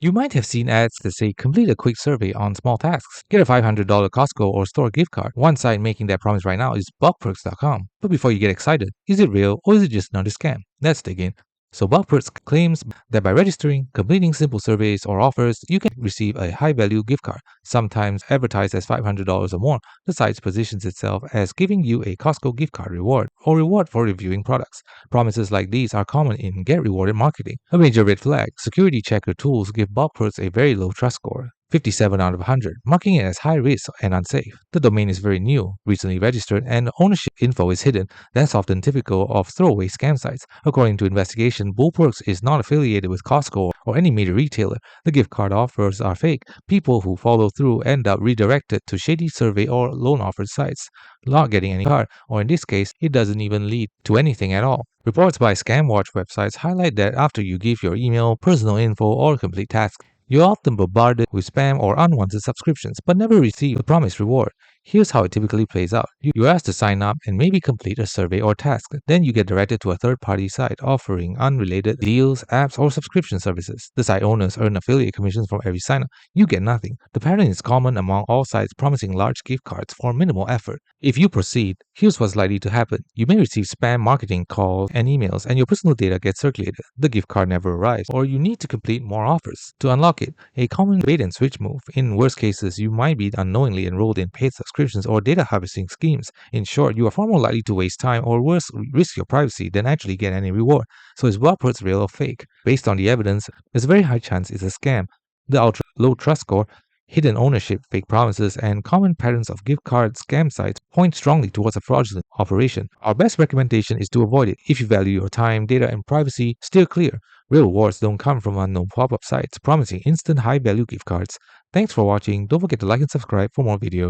You might have seen ads that say complete a quick survey on small tasks. Get a $500 Costco or store gift card. One site making that promise right now is bugperks.com. But before you get excited, is it real or is it just another scam? Let's dig in. So Bugperks claims that by registering, completing simple surveys or offers, you can receive a high-value gift card, sometimes advertised as $500 or more. The site positions itself as giving you a Costco gift card reward or reward for reviewing products. Promises like these are common in get rewarded marketing. A major red flag, security checker tools give Bugperks a very low trust score. 57 out of 100, marking it as high risk and unsafe. The domain is very new, recently registered, and ownership info is hidden. That's often typical of throwaway scam sites. According to investigation, Bullperks is not affiliated with Costco or any major retailer. The gift card offers are fake. People who follow through end up redirected to shady survey or loan offer sites, not getting any card, or in this case, it doesn't even lead to anything at all. Reports by ScamWatch websites highlight that after you give your email, personal info, or complete tasks, you're often bombarded with spam or unwanted subscriptions, but never receive the promised reward. Here's how it typically plays out. You're asked to sign up and maybe complete a survey or task. Then you get directed to a third-party site offering unrelated deals, apps, or subscription services. The site owners earn affiliate commissions from every sign-up. You get nothing. The pattern is common among all sites promising large gift cards for minimal effort. If you proceed, here's what's likely to happen. You may receive spam marketing calls and emails, and your personal data gets circulated. The gift card never arrives, or you need to complete more offers to unlock it. A common bait and switch move. In worst cases, you might be unknowingly enrolled in paid subscriptions or data harvesting schemes. In short, you are far more likely to waste time or worse, risk your privacy than actually get any reward. So is Bugperks real or fake? Based on the evidence, there's a very high chance it's a scam. The ultra low trust score, hidden ownership, fake promises, and common patterns of gift card scam sites point strongly towards a fraudulent operation. Our best recommendation is to avoid it. If you value your time, data, and privacy, steer clear. Real rewards don't come from unknown pop-up sites promising instant high-value gift cards. Thanks for watching. Don't forget to like and subscribe for more videos.